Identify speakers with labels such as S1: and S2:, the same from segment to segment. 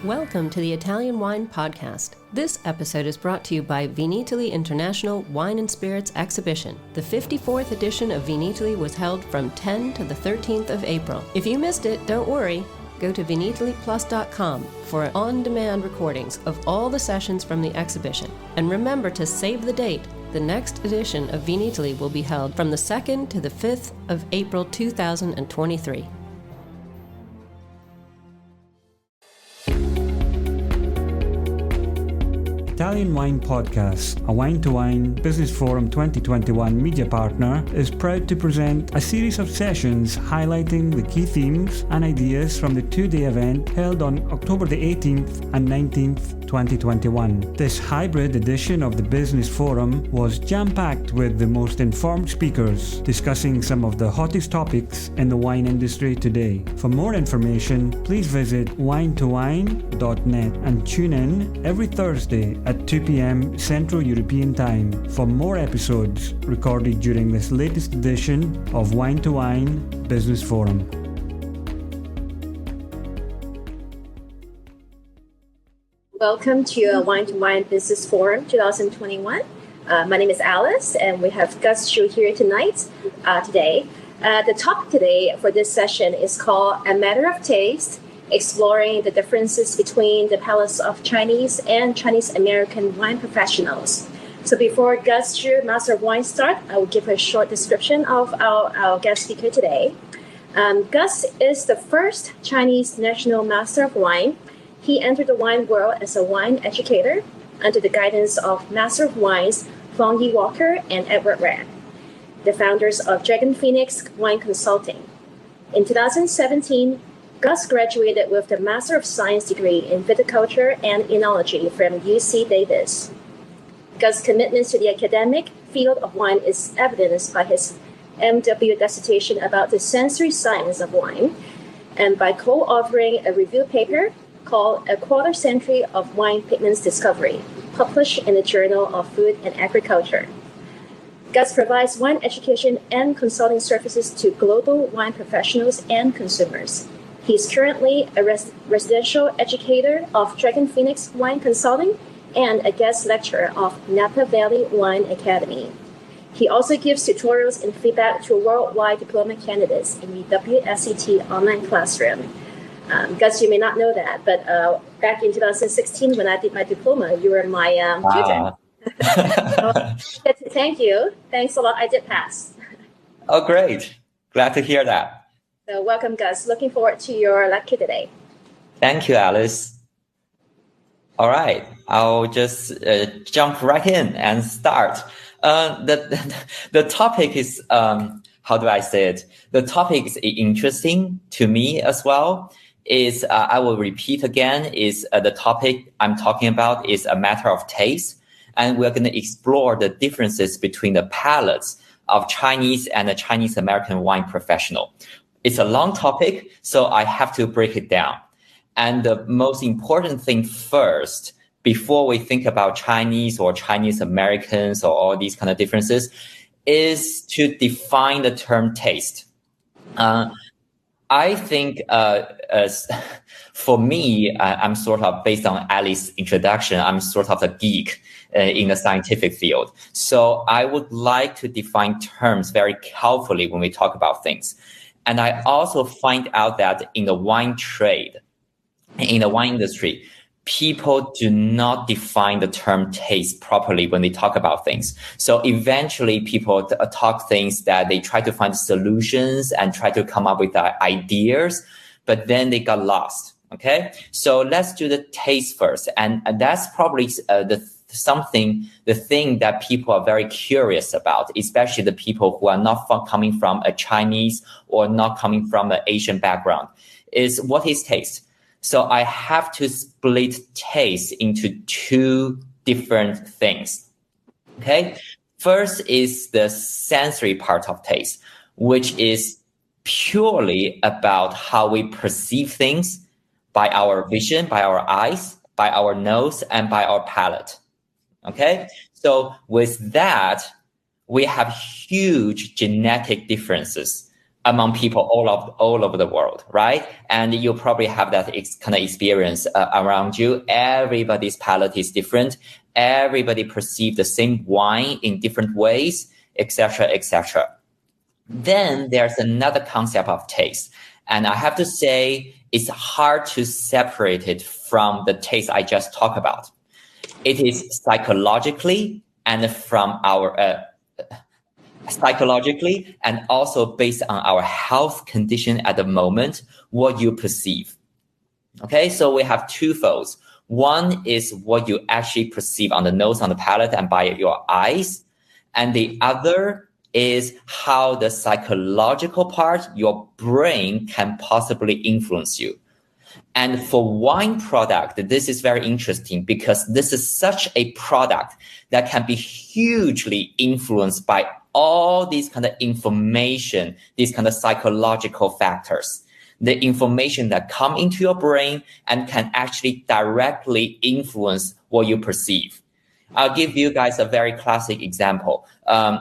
S1: Welcome to the Italian Wine Podcast. This episode is brought to you by Wine Italy International Wine and Spirits Exhibition. The 54th edition of Wine Italy was held from 10 to the 13th of April. If you missed it, don't worry. Go to wineitalyplus.com for on-demand recordings of all the sessions from the exhibition. And remember to save the date. The next edition of Wine Italy will be held from the 2nd to the 5th of April 2023.
S2: Italian Wine Podcast, a Wine2Wine Business Forum 2021 media partner, is proud to present a series of sessions highlighting the key themes and ideas from the two-day event held on October the 18th and 19th, 2021. This hybrid edition of the Business Forum was jam-packed with the most informed speakers discussing some of the hottest topics in the wine industry today. For more information, please visit wine2wine.net and tune in every Thursday at 2 p.m. Central European Time for more episodes recorded during this latest edition of Wine2Wine Business Forum.
S3: Welcome to Wine2Wine Business Forum 2021. My name is Alice, and we have Gus Jian here today. The topic today for this session is called A Matter of Taste, exploring the differences between the palates of Chinese and Chinese American wine professionals. So before Gus Jian, Master of Wine, start, I will give a short description of our guest speaker today. Gus is the first Chinese national Master of Wine. He entered the wine world as a wine educator under the guidance of Master of Wines Wong IWA and Edward Rand, the founders of Dragon Phoenix Wine Consulting. In 2017, Gus graduated with the Master of Science degree in Viticulture and Enology from UC Davis. Gus' commitment to the academic field of wine is evidenced by his MW dissertation about the sensory science of wine and by co-authoring a review paper called A Quarter Century of Wine Pigments Discovery, published in the Journal of Food and Agriculture. Gus provides wine education and consulting services to global wine professionals and consumers. He is currently a residential educator of Dragon Phoenix Wine Consulting and a guest lecturer of Napa Valley Wine Academy. He also gives tutorials and feedback to worldwide diploma candidates in the WSET online classroom. Gus, you may not know that, but back in 2016, when I did my diploma, you were my tutor. So, thank you. Thanks a lot. I did pass.
S4: Oh, great. Glad to hear that.
S3: So welcome, Gus. Looking forward to your lecture today.
S4: Thank you, Alice. All right. I'll just jump right in and start. The topic is, how do I say it? The topic is interesting to me as well. I will repeat again, the topic I'm talking about is a matter of taste. And we're going to explore the differences between the palates of Chinese and the Chinese American wine professional. It's a long topic, so I have to break it down. And the most important thing first, before we think about Chinese or Chinese Americans or all these kind of differences, is to define the term taste. I think for me, I'm sort of, based on Alice's introduction, I'm sort of a geek in the scientific field. So I would like to define terms very carefully when we talk about things. And I also find out that in the wine trade, in the wine industry, people do not define the term taste properly when they talk about things. So eventually people talk things that they try to find solutions and try to come up with ideas, but then they got lost. Okay. So let's do the taste first. And that's probably the thing that people are very curious about, especially the people who are not coming from a Chinese or not coming from an Asian background, is what is taste? So I have to split taste into two different things. Okay. First is the sensory part of taste, which is purely about how we perceive things by our vision, by our eyes, by our nose, and by our palate. Okay. So with that, we have huge genetic differences among people all over the world, right? And you probably have that kind of experience around you. Everybody's palate is different. Everybody perceives the same wine in different ways, etc., etc. Then there's another concept of taste. And I have to say, it's hard to separate it from the taste I just talked about. It is psychologically and psychologically and also based on our health condition at the moment, what you perceive. Okay, so we have two folds. One is what you actually perceive on the nose, on the palate, and by your eyes. And the other is how the psychological part, your brain, can possibly influence you. And for wine product, this is very interesting because this is such a product that can be hugely influenced by all these kind of information, these kind of psychological factors, the information that come into your brain and can actually directly influence what you perceive. I'll give you guys a very classic example.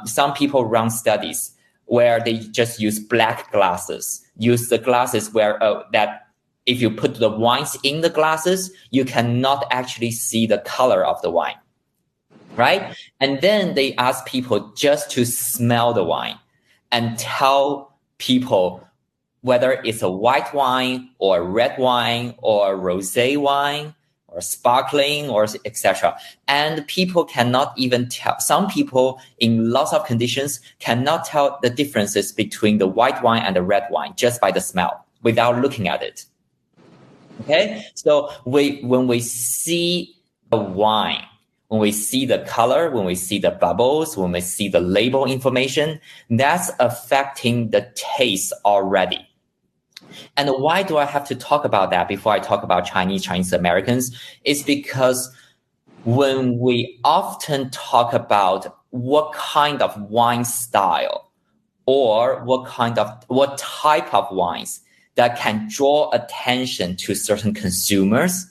S4: Some people run studies where they just use black glasses, use the glasses where that if you put the wines in the glasses, you cannot actually see the color of the wine, right? And then they ask people just to smell the wine and tell people whether it's a white wine or red wine or rosé wine or sparkling or etc. And people cannot even tell. Some people in lots of conditions cannot tell the differences between the white wine and the red wine just by the smell without looking at it. Okay, so when we see the wine, when we see the color, when we see the bubbles, when we see the label information, that's affecting the taste already. And why do I have to talk about that before I talk about Chinese Americans? It's because when we often talk about what kind of wine style or what type of wines that can draw attention to certain consumers,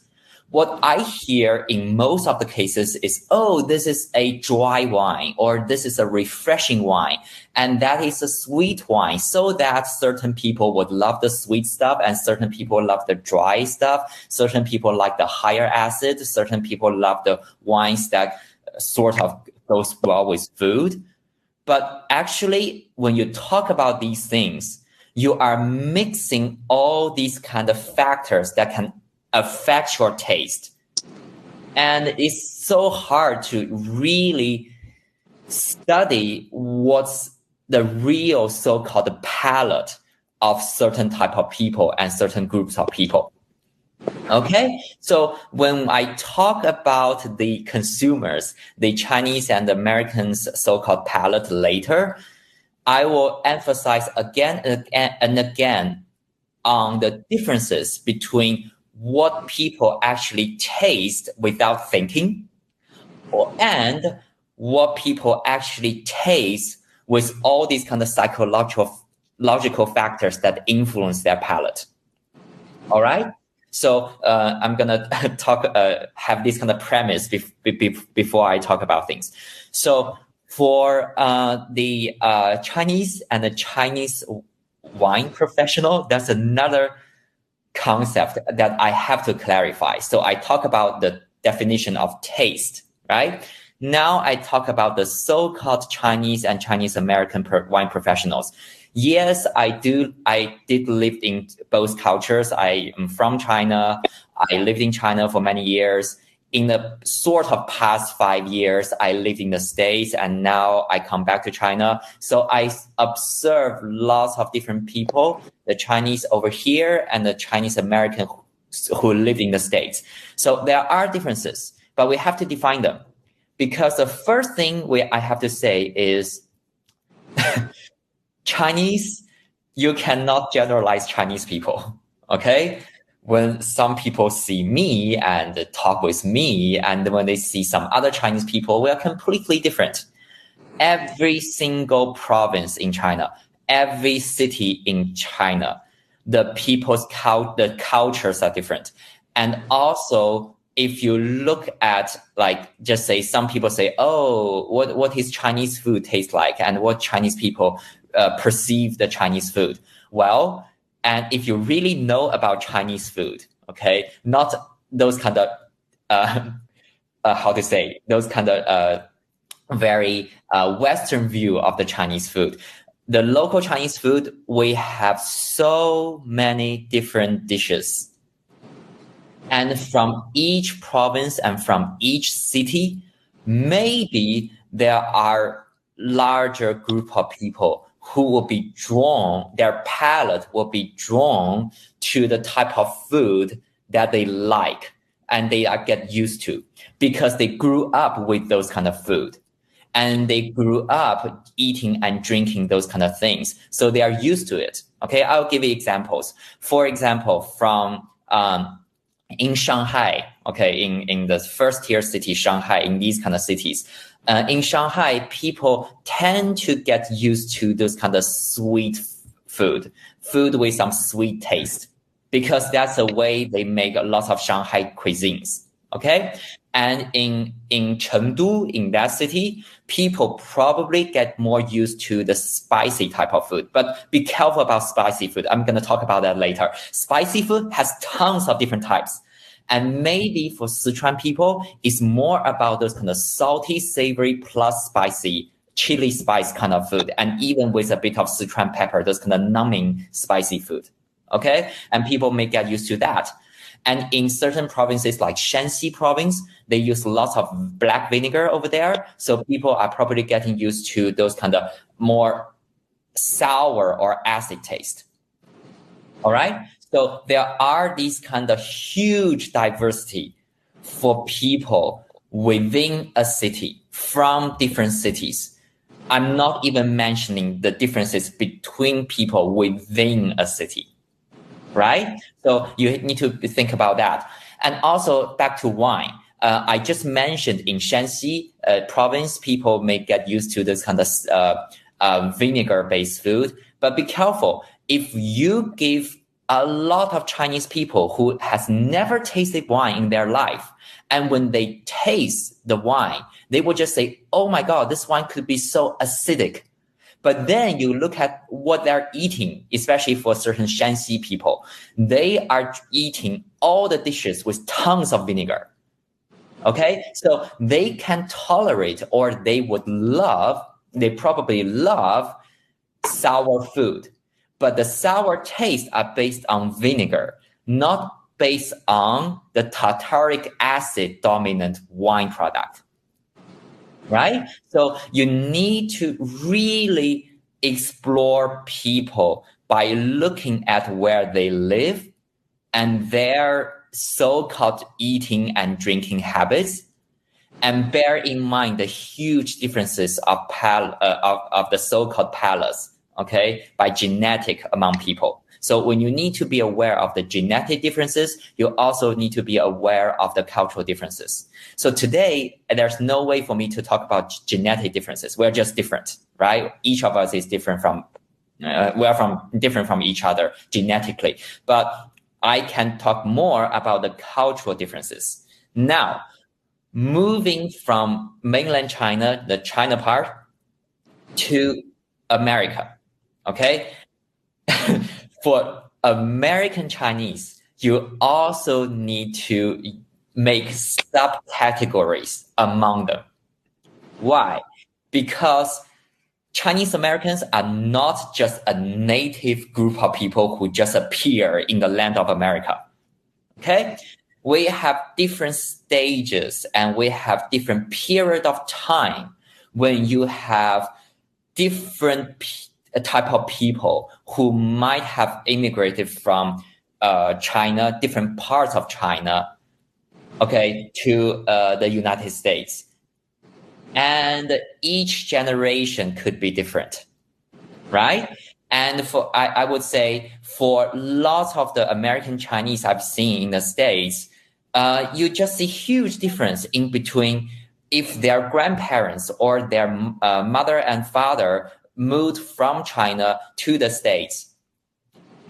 S4: what I hear in most of the cases is, oh, this is a dry wine, or this is a refreshing wine, and that is a sweet wine, so that certain people would love the sweet stuff, and certain people love the dry stuff, certain people like the higher acid, certain people love the wines that sort of goes well with food. But actually, when you talk about these things, you are mixing all these kind of factors that can affect your taste. And it's so hard to really study what's the real so-called palate of certain type of people and certain groups of people. Okay, so when I talk about the consumers, the Chinese and Americans so-called palate later, I will emphasize again and again on the differences between what people actually taste without thinking, and what people actually taste with all these kind of psychological factors that influence their palate. All right. So I'm gonna have this kind of premise before I talk about things. So for the Chinese and the Chinese wine professional, that's another concept that I have to clarify. So I talk about the definition of taste, right? Now I talk about the so-called Chinese and Chinese American wine professionals. Yes, I did live in both cultures. I am from China. I lived in China for many years. In the sort of past 5 years, I lived in the States, and now I come back to China. So I observe lots of different people, the Chinese over here and the Chinese American who live in the States. So there are differences, but we have to define them. Because the first thing I have to say is Chinese, you cannot generalize Chinese people, okay? When some people see me and talk with me, and when they see some other Chinese people, we are completely different. Every single province in China, every city in China, the the cultures are different. And also, if you look at, like, just say some people say, oh, what is Chinese food taste like, and what Chinese people perceive the Chinese food? Well, and if you really know about Chinese food, okay, not those kind of those kind of very Western view of the Chinese food. The local Chinese food, we have so many different dishes. And from each province and from each city, maybe there are larger group of people who will be drawn, their palate will be drawn to the type of food that they like and they get used to because they grew up with those kind of food. And they grew up eating and drinking those kind of things. So they are used to it. Okay, I'll give you examples. For example, from in Shanghai, okay, in the first tier city, Shanghai, in these kind of cities, in Shanghai, people tend to get used to those kind of sweet food with some sweet taste, because that's the way they make a lot of Shanghai cuisines. Okay. And in Chengdu, in that city, people probably get more used to the spicy type of food. But be careful about spicy food. I'm going to talk about that later. Spicy food has tons of different types. And maybe for Sichuan people, it's more about those kind of salty, savory, plus spicy, chili spice kind of food. And even with a bit of Sichuan pepper, those kind of numbing spicy food. Okay? And people may get used to that. And in certain provinces like Shanxi province, they use lots of black vinegar over there. So people are probably getting used to those kind of more sour or acid taste. All right. So there are these kind of huge diversity for people within a city from different cities. I'm not even mentioning the differences between people within a city. Right? So you need to think about that. And also back to wine. I just mentioned in Shanxi province, people may get used to this kind of vinegar-based food. But be careful. If you give a lot of Chinese people who has never tasted wine in their life, and when they taste the wine, they will just say, oh my God, this wine could be so acidic. But then you look at what they're eating, especially for certain Shanxi people. They are eating all the dishes with tons of vinegar. Okay? So they can tolerate, or they probably love sour food. But the sour tastes are based on vinegar, not based on the tartaric acid dominant wine product. Right? So you need to really explore people by looking at where they live and their so-called eating and drinking habits, and bear in mind the huge differences of the so-called palates, okay, by genetic among people. So when you need to be aware of the genetic differences, you also need to be aware of the cultural differences. So today, there's no way for me to talk about genetic differences. We're just different, right? Each of us is different different from each other genetically. But I can talk more about the cultural differences. Now, moving from mainland China, the China part, to America, okay? For American Chinese, you also need to make subcategories among them. Why? Because Chinese Americans are not just a native group of people who just appear in the land of America. Okay? We have different stages and we have different period of time when you have different type of people who might have immigrated from China, different parts of China, okay, to the United States. And each generation could be different, right? And I would say for lots of the American Chinese I've seen in the States, you just see huge difference in between if their grandparents or their mother and father moved from China to the States.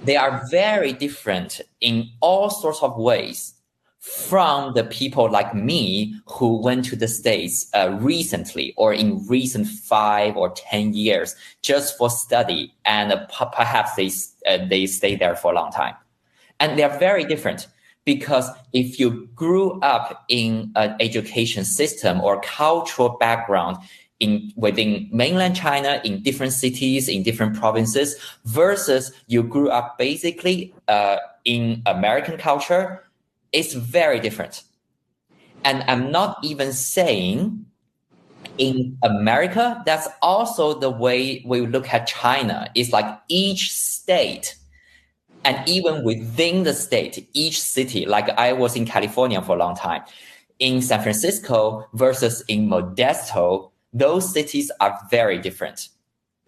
S4: They are very different in all sorts of ways. from the people like me who went to the States recently or in recent 5 or 10 years just for study, and perhaps they stay there for a long time. And they're very different, because if you grew up in an education system or cultural background within mainland China, in different cities, in different provinces, versus you grew up basically in American culture, it's very different. And I'm not even saying in America, that's also the way we look at China. It's like each state, and even within the state, each city, like I was in California for a long time, in San Francisco versus in Modesto, those cities are very different.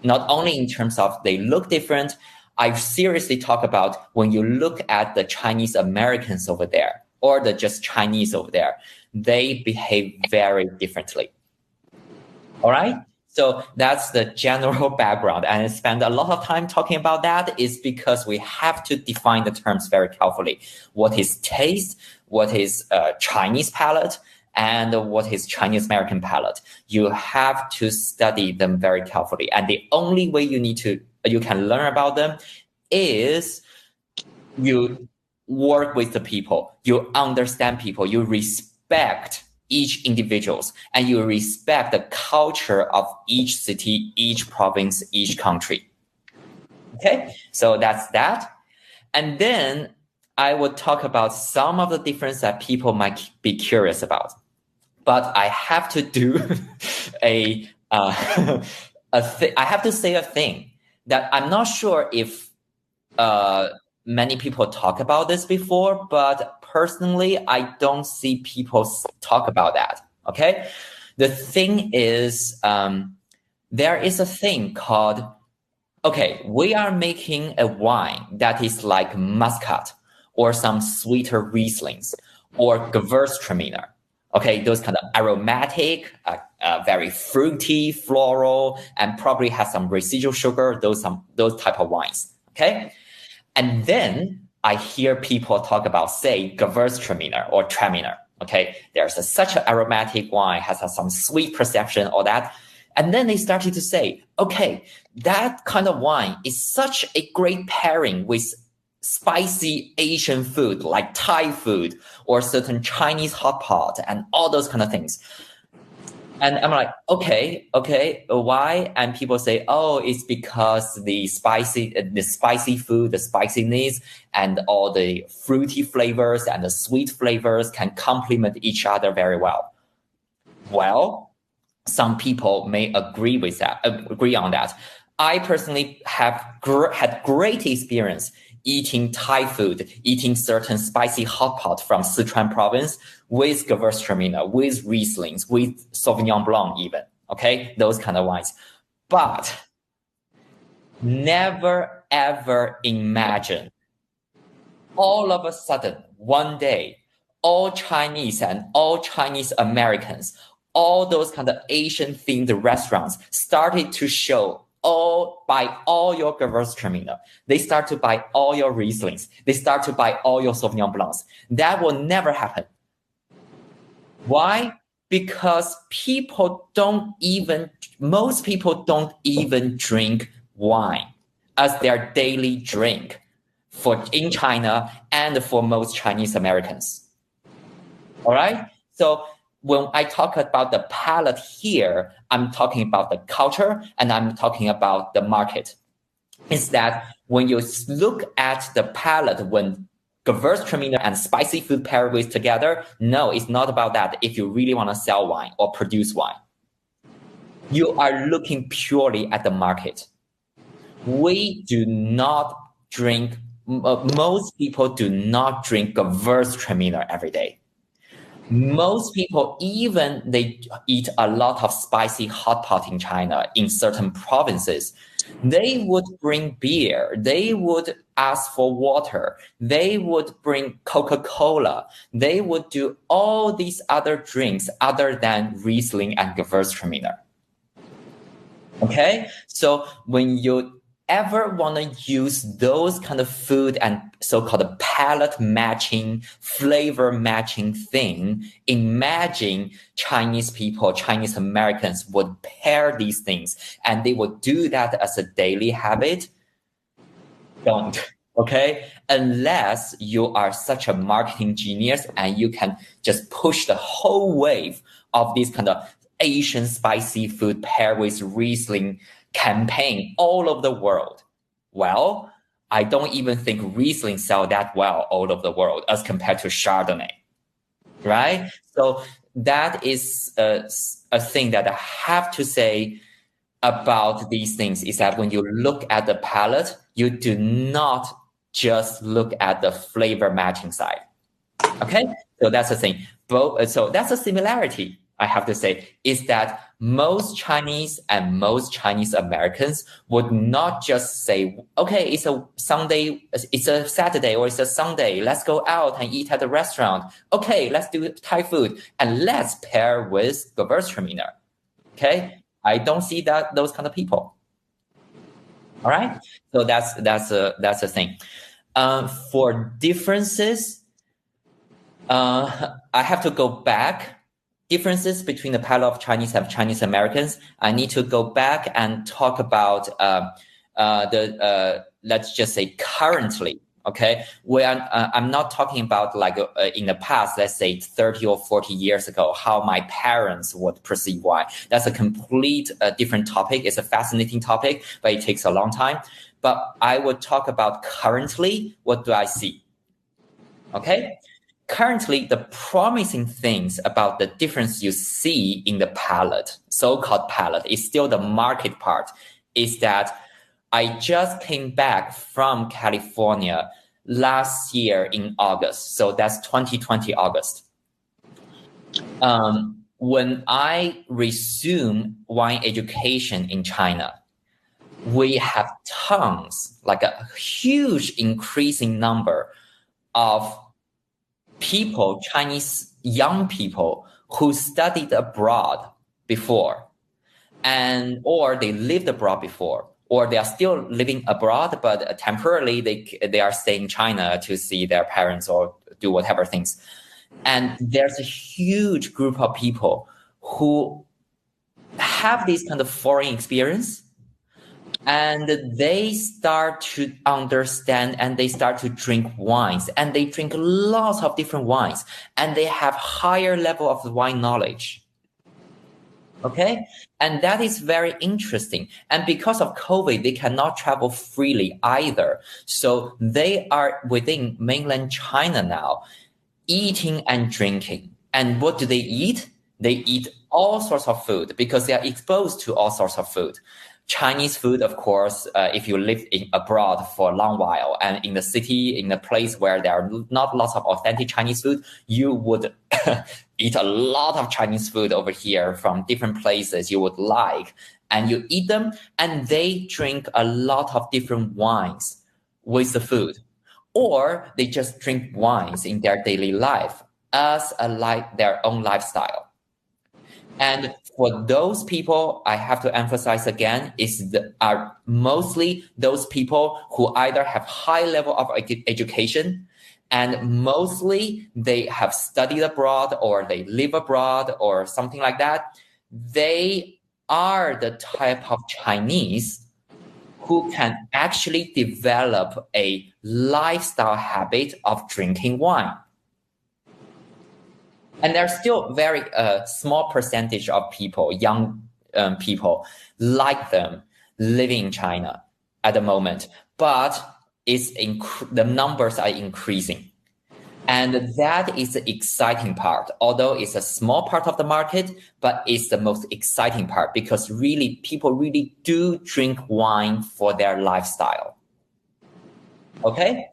S4: Not only in terms of they look different, I seriously talk about when you look at the Chinese Americans over there, or the just Chinese over there, they behave very differently. All right? So that's the general background. And I spend a lot of time talking about that is because we have to define the terms very carefully. What is taste? What is Chinese palate? And what is Chinese American palate? You have to study them very carefully. And the only way you can learn about them is you work with the people, you understand people, you respect each individuals, and you respect the culture of each city, each province, each country. Okay, so that's that. And then I would talk about some of the difference that people might be curious about. But I have to do I have to say a thing that I'm not sure if many people talk about this before, but personally, I don't see people talk about that. Okay, the thing is, there is a thing called, okay, we are making a wine that is like Muscat or some sweeter Rieslings or Gewürztraminer. Okay, those kind of aromatic, very fruity, floral, and probably has some residual sugar. Those type of wines. Okay, and then I hear people talk about, say, Gewürztraminer or Traminer. Okay, there's such an aromatic wine, has some sweet perception, all that. And then they started to say, okay, that kind of wine is such a great pairing with spicy Asian food like Thai food or certain Chinese hot pot and all those kind of things. And I'm like, okay, why? And people say, oh, it's because the spicy food, the spiciness, and all the fruity flavors and the sweet flavors can complement each other very well. Well, some people may agree on that. I personally have had great experience eating Thai food, eating certain spicy hot pot from Sichuan province with Gewürztraminer, with Rieslings, with Sauvignon Blanc even, okay? Those kind of wines. But never ever imagine all of a sudden, one day, all Chinese and all Chinese Americans, all those kind of Asian themed restaurants started to buy all your Gewürztraminer. They start to buy all your Rieslings. They start to buy all your Sauvignon Blancs. That will never happen. Why? Because most people don't even drink wine as their daily drink in China and for most Chinese Americans. All right? So when I talk about the palate here, I'm talking about the culture and I'm talking about the market. Is that when you look at the palate, when Gewürztraminer and spicy food pair with together, no, it's not about that if you really want to sell wine or produce wine. You are looking purely at the market. We do not drink, most people do not drink Gewürztraminer every day. Most people, even they eat a lot of spicy hot pot in China, in certain provinces, they would bring beer, they would ask for water, they would bring Coca-Cola, they would do all these other drinks other than Riesling and Gewürztraminer. Okay, so when you ever want to use those kind of food and so-called palate matching, flavor matching thing, imagine Chinese people, Chinese Americans would pair these things and they would do that as a daily habit. Don't. Okay, unless you are such a marketing genius and you can just push the whole wave of this kind of Asian spicy food paired with Riesling campaign all over the world. Well, I don't even think Riesling sell that well all over the world as compared to Chardonnay, right? So that is a thing that I have to say about these things is that when you look at the palate, you do not just look at the flavor matching side. Okay, so that's the thing. So that's a similarity, I have to say, is that most Chinese and most Chinese Americans would not just say, okay, it's a Sunday, it's a Saturday or it's a Sunday, let's go out and eat at a restaurant. Okay, let's do Thai food and let's pair with Gewürztraminer. Okay, I don't see those kind of people. All right, so that's a thing. For differences, I have to go back. Differences between the palate of Chinese and Chinese Americans. I need to go back and talk about let's just say currently. Okay, where I'm not talking about like in the past, let's say 30 or 40 years ago, how my parents would perceive wine. That's a complete different topic. It's a fascinating topic, but it takes a long time. But I would talk about currently, what do I see? Okay, currently the promising things about the difference you see in the palate, so-called palate, is still the market part, is that I just came back from California last year in August. So that's 2020 August. When I resumed wine education in China, we have tons, like a huge increasing number of people, Chinese young people who studied abroad before, or they lived abroad before, or they are still living abroad, but temporarily they are staying in China to see their parents or do whatever things. And there's a huge group of people who have this kind of foreign experience, and they start to understand and they start to drink wines, and they drink lots of different wines, and they have higher level of wine knowledge. Okay, and that is very interesting. And because of COVID, they cannot travel freely either. So they are within mainland China now, eating and drinking. And what do they eat? They eat all sorts of food because they are exposed to all sorts of food. Chinese food, of course, if you live abroad for a long while and in the city, in a place where there are not lots of authentic Chinese food, you would eat a lot of Chinese food over here from different places you would like, and you eat them, and they drink a lot of different wines with the food, or they just drink wines in their daily life as their own lifestyle. And for those people, I have to emphasize again, are mostly those people who either have high level of education, and mostly they have studied abroad or they live abroad or something like that. They are the type of Chinese who can actually develop a lifestyle habit of drinking wine. And there's still very small percentage of people, young people like them living in China at the moment, but the numbers are increasing. And that is the exciting part, although it's a small part of the market, but it's the most exciting part because really people really do drink wine for their lifestyle. Okay?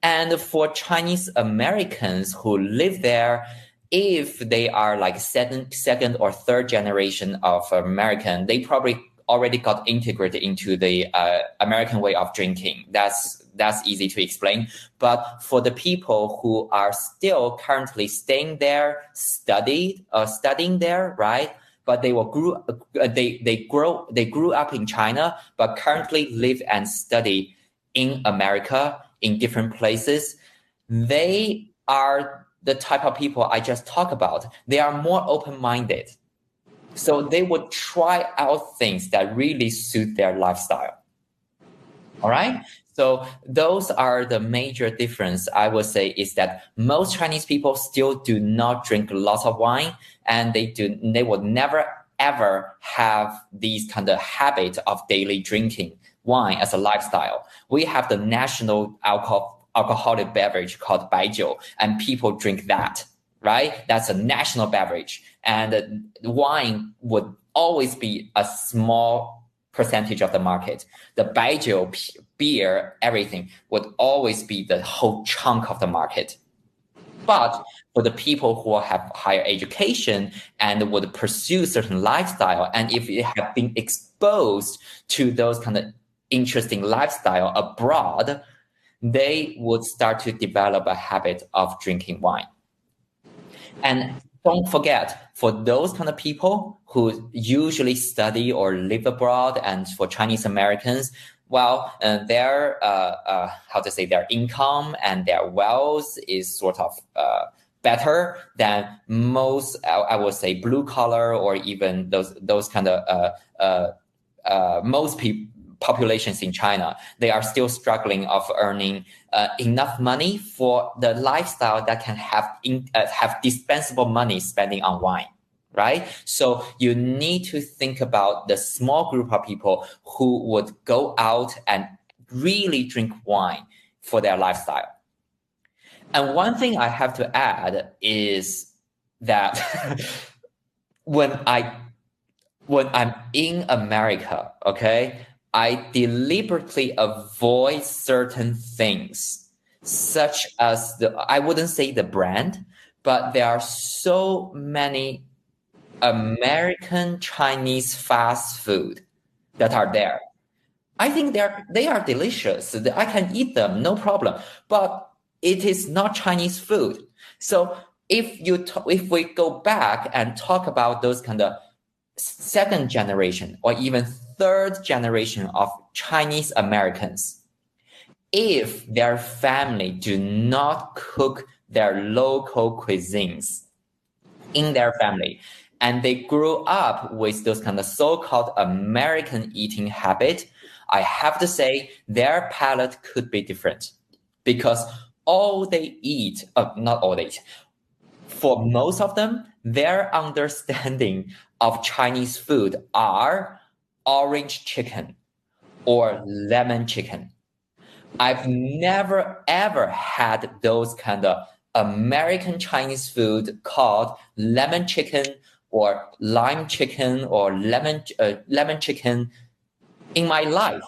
S4: And for Chinese Americans who live there, if they are like second or third generation of American, they probably already got integrated into the American way of drinking. That's easy to explain. But for the people who are still currently staying there, studying there, right? but they grew up in China, but currently live and study in America in different places. They are the type of people I just talked about. They are more open-minded. So they would try out things that really suit their lifestyle. All right. So those are the major difference, I would say, is that most Chinese people still do not drink lots of wine, and they would never ever have these kind of habit of daily drinking wine as a lifestyle. We have the national alcoholic beverage called baijiu, and people drink that, right? That's a national beverage, and wine would always be a small percentage of the market. The baijiu, beer, everything would always be the whole chunk of the market. But for the people who have higher education and would pursue certain lifestyle, and if they have been exposed to those kind of interesting lifestyle abroad, they would start to develop a habit of drinking wine. And don't forget, for those kind of people who usually study or live abroad, and for Chinese Americans, well, their their income and their wealth is sort of better than most, I would say, blue collar, or even those kind of most populations in China. They are still struggling of earning enough money for the lifestyle that can have dispensable money spending on wine, right? So you need to think about the small group of people who would go out and really drink wine for their lifestyle. And one thing I have to add is that when I'm in America, okay, I deliberately avoid certain things, such as I wouldn't say the brand, but there are so many American Chinese fast food that are there. I think they are delicious. I can eat them, no problem. But it is not Chinese food. So if we go back and talk about those kind of second generation or even third generation of Chinese Americans, if their family do not cook their local cuisines in their family, and they grew up with those kind of so-called American eating habit, I have to say their palate could be different, because all they eat, not all they eat, for most of them, their understanding of Chinese food are orange chicken or lemon chicken. I've never ever had those kind of American Chinese food called lemon chicken or lime chicken or lemon chicken in my life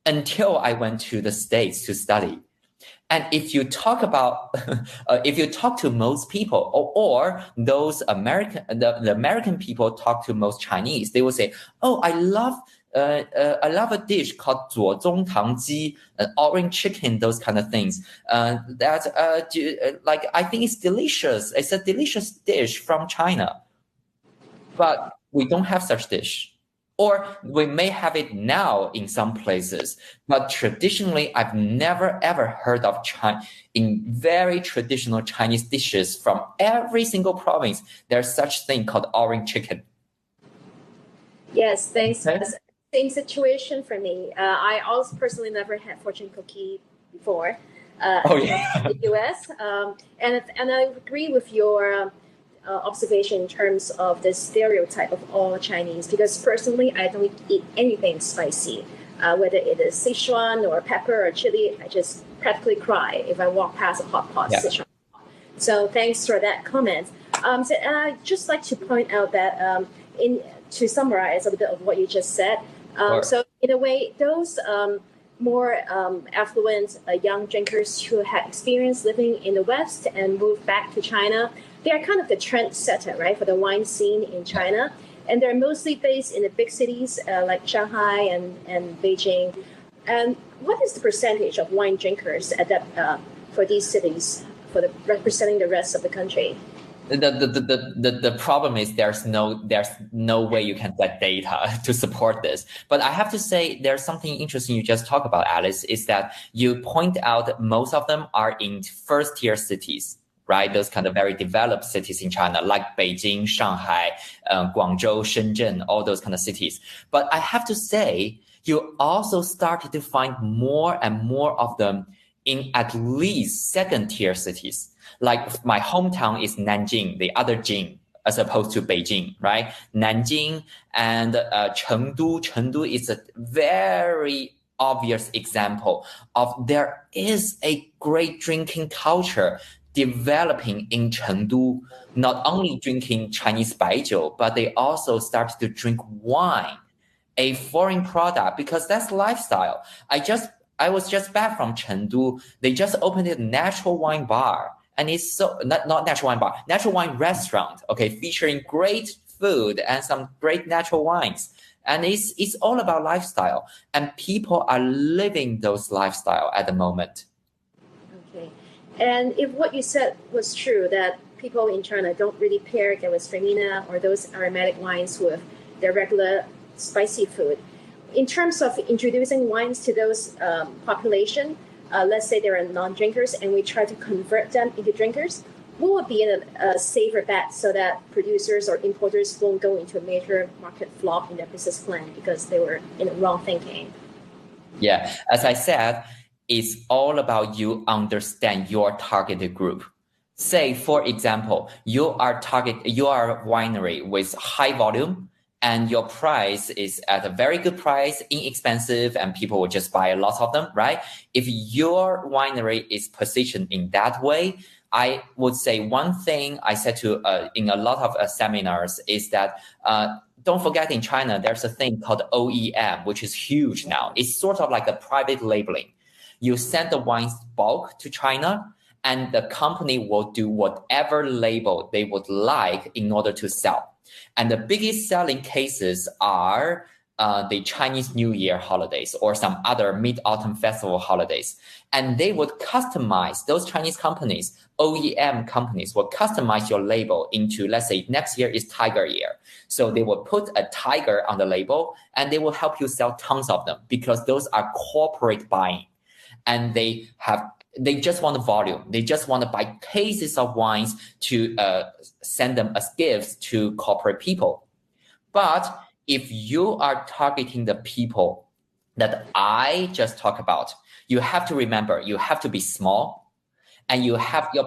S4: until I went to the States to study. And if you talk about, if you talk to most people, or those the American people talk to most Chinese, they will say, "Oh, I love a dish called 左宗棠鸡, orange chicken, those kind of things. Like I think it's delicious. It's a delicious dish from China, but we don't have such dish." Or we may have it now in some places, but traditionally, I've never ever heard of in very traditional Chinese dishes from every single province, there's such thing called orange chicken.
S3: Yes, thanks.
S4: Okay.
S3: Same situation for me. I also personally never had fortune cookie before in the US. And I agree with your observation in terms of the stereotype of all Chinese, because personally I don't eat anything spicy, whether it is Sichuan or pepper or chili. I just practically cry if I walk past a hot pot. Yeah. Sichuan. So thanks for that comment. So I'd just like to point out that to summarize a bit of what you just said, so in a way, those more affluent young drinkers who had experience living in the West and moved back to China, they are kind of the trendsetter, right, for the wine scene in China. And they're mostly based in the big cities like Shanghai and Beijing. And what is the percentage of wine drinkers for these cities, representing the rest of the country?
S4: The problem is there's no way you can get data to support this. But I have to say there's something interesting you just talked about, Alice, is that you point out that most of them are in first tier cities, right? Those kind of very developed cities in China, like Beijing, Shanghai, Guangzhou, Shenzhen, all those kind of cities. But I have to say, you also started to find more and more of them in at least second tier cities. Like my hometown is Nanjing, the other Jing, as opposed to Beijing, right? Nanjing and Chengdu. Chengdu is a very obvious example of there is a great drinking culture developing in Chengdu, not only drinking Chinese baijiu, but they also started to drink wine, a foreign product, because that's lifestyle. I was just back from Chengdu. They just opened a natural wine bar, and it's not natural wine bar, natural wine restaurant, okay, featuring great food and some great natural wines. And it's all about lifestyle, and people are living those lifestyle at the moment.
S3: Okay. And if what you said was true, that people in China don't really pair Gewürztraminer or those aromatic wines with their regular spicy food, in terms of introducing wines to those population, let's say they're non-drinkers and we try to convert them into drinkers, what would be a safer bet so that producers or importers won't go into a major market flop in their business plan because they were in the wrong thinking?
S4: Yeah, as I said, it's all about you understand your targeted group. Say, for example, you are a winery with high volume and your price is at a very good price, inexpensive, and people will just buy a lot of them, right? If your winery is positioned in that way, I would say one thing I said to in a lot of seminars is that don't forget in China, there's a thing called OEM, which is huge now. It's sort of like a private labeling. You send the wines bulk to China, and the company will do whatever label they would like in order to sell. And the biggest selling cases are the Chinese New Year holidays or some other Mid-Autumn Festival holidays. And they would customize, those Chinese companies, OEM companies, will customize your label into, let's say, next year is Tiger Year. So they will put a tiger on the label and they will help you sell tons of them because those are corporate buying. And they just want the volume. They just want to buy cases of wines to send them as gifts to corporate people. But if you are targeting the people that I just talked about, you have to remember, you have to be small and your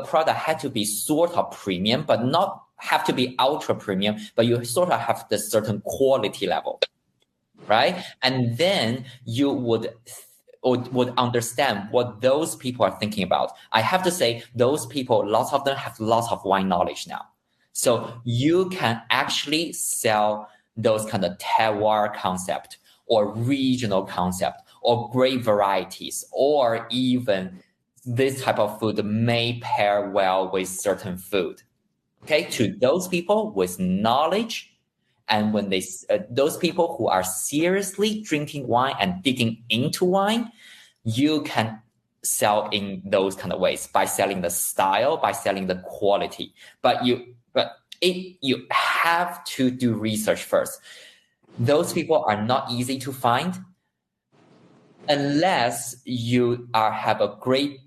S4: product had to be sort of premium, but not have to be ultra premium, but you sort of have the certain quality level, right? And then you would understand what those people are thinking about. I have to say, those people, lots of them have lots of wine knowledge now. So you can actually sell those kind of terroir concept or regional concept or great varieties, or even this type of food may pair well with certain food. Okay, to those people with knowledge. And when those people who are seriously drinking wine and digging into wine, you can sell in those kind of ways by selling the style, by selling the quality. But you have to do research first. Those people are not easy to find unless you have a great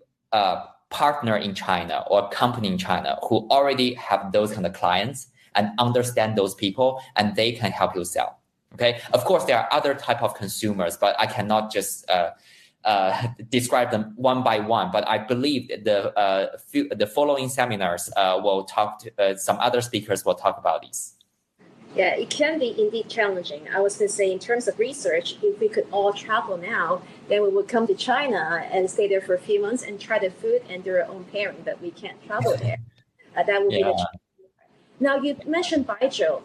S4: partner in China or company in China who already have those kind of clients and understand those people, and they can help you sell. Okay. Of course, there are other type of consumers, but I cannot just describe them one by one. But I believe the following seminars will talk to some other speakers will talk about these.
S3: Yeah, it can be indeed challenging. I was going to say, in terms of research, if we could all travel now, then we would come to China and stay there for a few months and try the food and do our own pairing. But we can't travel there. That would be the challenge. Now, you mentioned baijiu.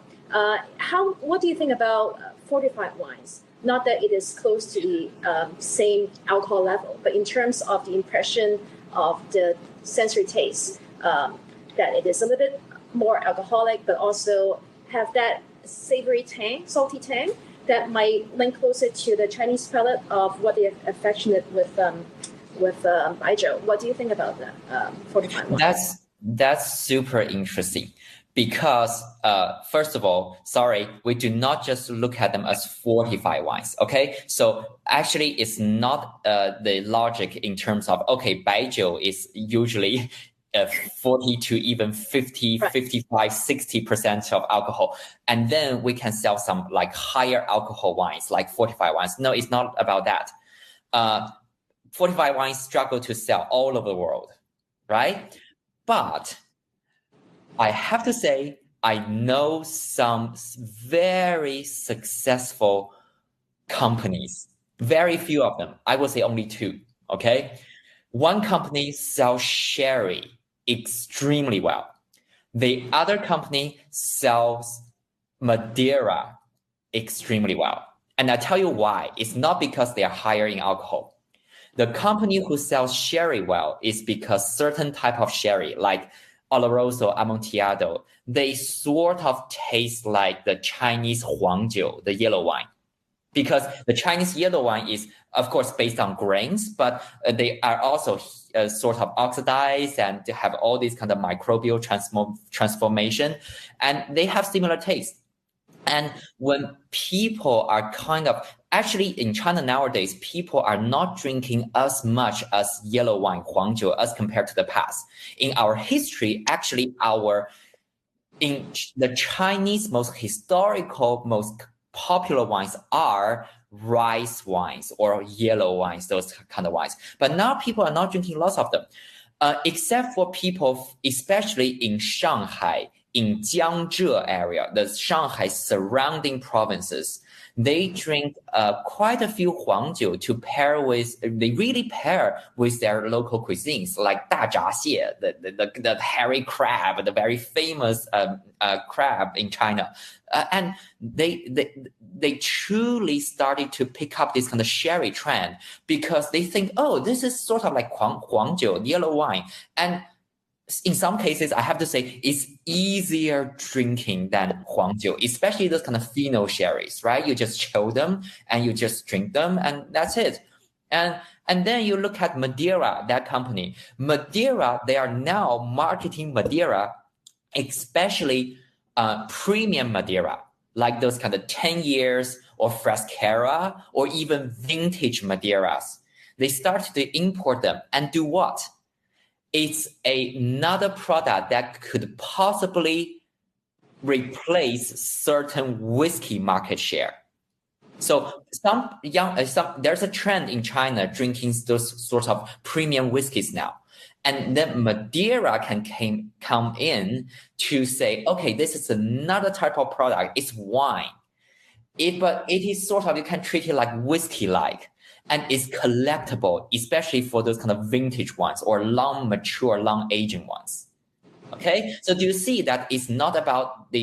S3: What do you think about fortified wines? Not that it is close to the same alcohol level, but in terms of the impression of the sensory taste, that it is a little bit more alcoholic, but also have that savory tang, salty tang, that might link closer to the Chinese palate of what they're affectionate with baijiu. What do you think about that fortified wine?
S4: That's super interesting because, first of all, sorry, we do not just look at them as fortified wines. Okay. So actually it's not the logic in terms of, okay, baijiu is usually 40 to even 50, right. 55, 60% of alcohol. And then we can sell some like higher alcohol wines, like fortified wines. No, it's not about that. Fortified wines struggle to sell all over the world, right? But I have to say, I know some very successful companies, very few of them. I would say only two, okay? One company sells sherry extremely well. The other company sells Madeira extremely well. And I tell you why. It's not because they are higher in alcohol. The company who sells sherry well is because certain type of sherry, like Oloroso, Amontillado, they sort of taste like the Chinese Huangjiu, the yellow wine. Because the Chinese yellow wine is, of course, based on grains, but they are also sort of oxidized and they have all these kind of microbial transformation, and they have similar taste. And when people are actually in China nowadays, people are not drinking as much as yellow wine, Huangjiu, as compared to the past. In our history, actually in the Chinese most historical, most popular wines are rice wines or yellow wines, those kind of wines. But now people are not drinking lots of them, except for people, especially in Shanghai, in Jiangzhou area, the Shanghai surrounding provinces. They drink quite a few Huangjiu to pair with, they really pair with their local cuisines, like 大闸蟹, the hairy crab, the very famous crab in China. And they truly started to pick up this kind of sherry trend because they think, oh, this is sort of like Huangjiu, yellow wine. And in some cases, I have to say, it's easier drinking than Huangjiu, especially those kind of pheno sherries, right? You just chill them and you just drink them and that's it. And then you look at Madeira, that company. Madeira, they are now marketing Madeira, especially premium Madeira, like those kind of 10 years or Frascara or even vintage Madeiras. They started to import them and do what? It's another product that could possibly replace certain whiskey market share. So there's a trend in China drinking those sorts of premium whiskeys now. And then Madeira can come in to say, okay, this is another type of product. It's wine. But it is sort of, you can treat it like whiskey-like. And it's collectible, especially for those kind of vintage ones or long mature, long aging ones. Okay, so do you see that it's not about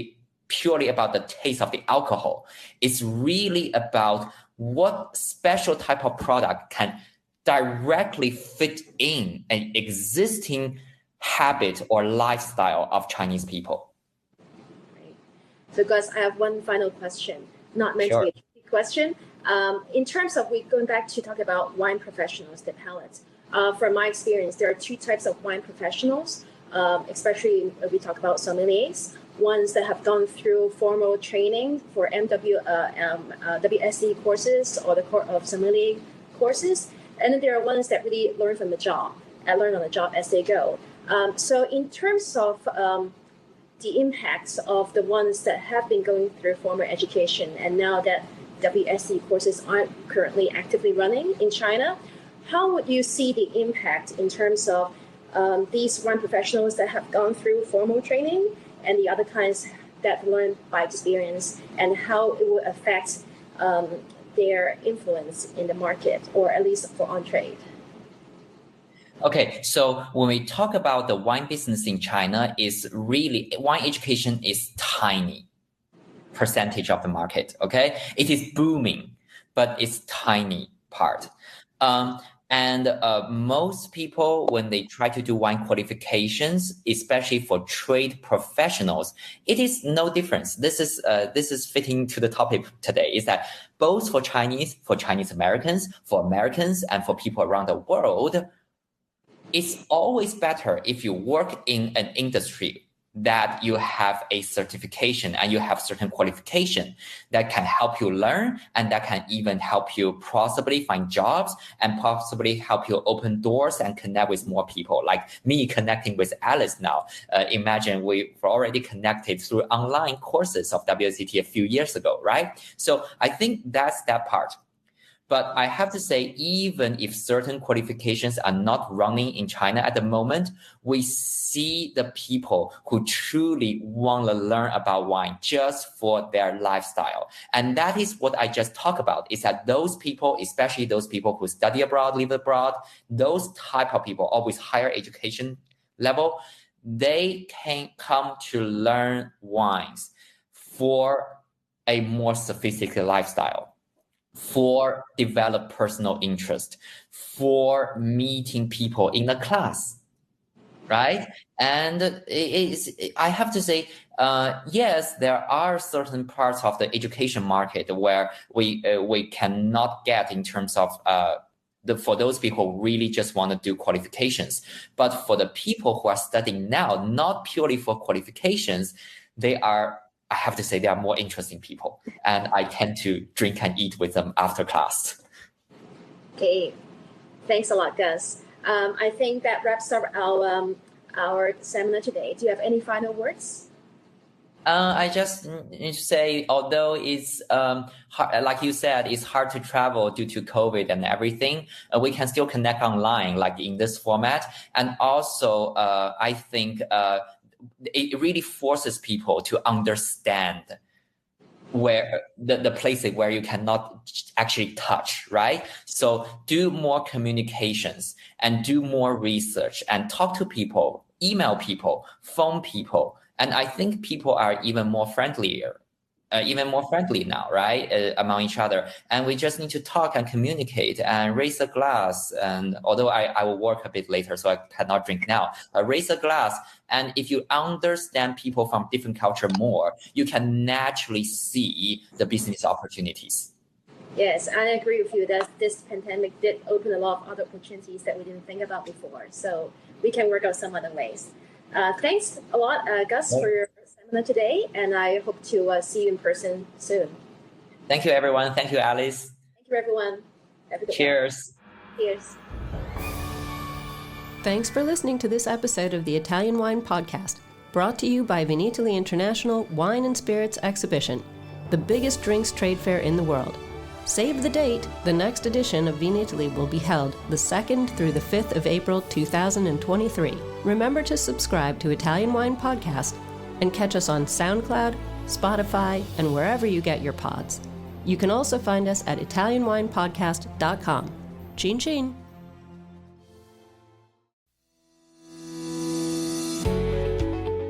S4: purely about the taste of the alcohol? It's really about what special type of product can directly fit in an existing habit or lifestyle of Chinese people.
S3: Right. So Gus, I have one final question, not meant to be a tricky question. In terms of, going back to talk about wine professionals, the palates, from my experience, there are two types of wine professionals, especially if we talk about sommeliers, ones that have gone through formal training for WSE courses or the court of sommelier courses. And then there are ones that really learn from the job and learn on the job as they go. So in terms of the impacts of the ones that have been going through formal education and now that WSE courses aren't currently actively running in China, how would you see the impact in terms of these wine professionals that have gone through formal training and the other kinds that learn by experience, and how it would affect their influence in the market, or at least for on-trade?
S4: Okay, so when we talk about the wine business in China, is really, wine education is tiny percentage of the market, okay? It is booming, but it's tiny part. And most people, when they try to do wine qualifications, especially for trade professionals, it is no difference. This is fitting to the topic today, is that both for Chinese Americans, for Americans, and for people around the world, it's always better if you work in an industry that you have a certification and you have certain qualification that can help you learn and that can even help you possibly find jobs and possibly help you open doors and connect with more people. Like me connecting with Alice now. Imagine we've already connected through online courses of WSET a few years ago, right? So I think that's that part. But I have to say, even if certain qualifications are not running in China at the moment, we see the people who truly want to learn about wine just for their lifestyle. And that is what I just talked about, is that those people, especially those people who study abroad, live abroad, those type of people, always higher education level, they can come to learn wines for a more sophisticated lifestyle, for develop personal interest, for meeting people in the class, right? And I have to say, yes, there are certain parts of the education market where we cannot get in terms of for those people who really just want to do qualifications. But for the people who are studying now, not purely for qualifications, I have to say they are more interesting people, and I tend to drink and eat with them after class.
S3: Okay, thanks a lot, Gus. I think that wraps up our seminar today. Do you have any final words?
S4: I just need to say, although it's hard, like you said, it's hard to travel due to COVID and everything, we can still connect online, like in this format. And also, I think it really forces people to understand where the places where you cannot actually touch, right? So do more communications and do more research and talk to people, email people, phone people. And I think people are even more friendly now, right? Among each other. And we just need to talk and communicate and raise a glass. And although I will work a bit later, so I cannot drink now, raise a glass. And if you understand people from different culture more, you can naturally see the business opportunities.
S3: Yes, I agree with you that this pandemic did open a lot of other opportunities that we didn't think about before. So we can work out some other ways. Thanks a lot, Gus, for your seminar today, and I hope to see you in person soon.
S4: Thank you, everyone. Thank you, Alice.
S3: Thank you, everyone. Have a good
S4: Cheers.
S3: one. Cheers.
S1: Thanks for listening to this episode of the Italian Wine Podcast, brought to you by Vinitaly International Wine and Spirits Exhibition, the biggest drinks trade fair in the world. Save the date. The next edition of Vinitaly will be held the 2nd through the 5th of April 2023. Remember to subscribe to Italian Wine Podcast and catch us on SoundCloud, Spotify, and wherever you get your pods. You can also find us at ItalianWinePodcast.com. Chin chin!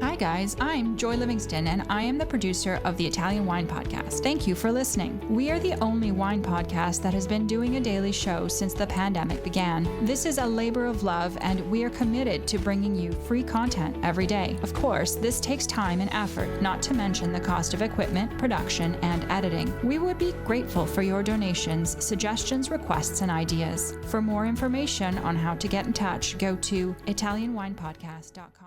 S5: Hi guys, I'm Joy Livingston and I am the producer of the Italian Wine Podcast. Thank you for listening. We are the only wine podcast that has been doing a daily show since the pandemic began. This is a labor of love and we are committed to bringing you free content every day. Of course, this takes time and effort, not to mention the cost of equipment, production, and editing. We would be grateful for your donations, suggestions, requests, and ideas. For more information on how to get in touch, go to ItalianWinePodcast.com.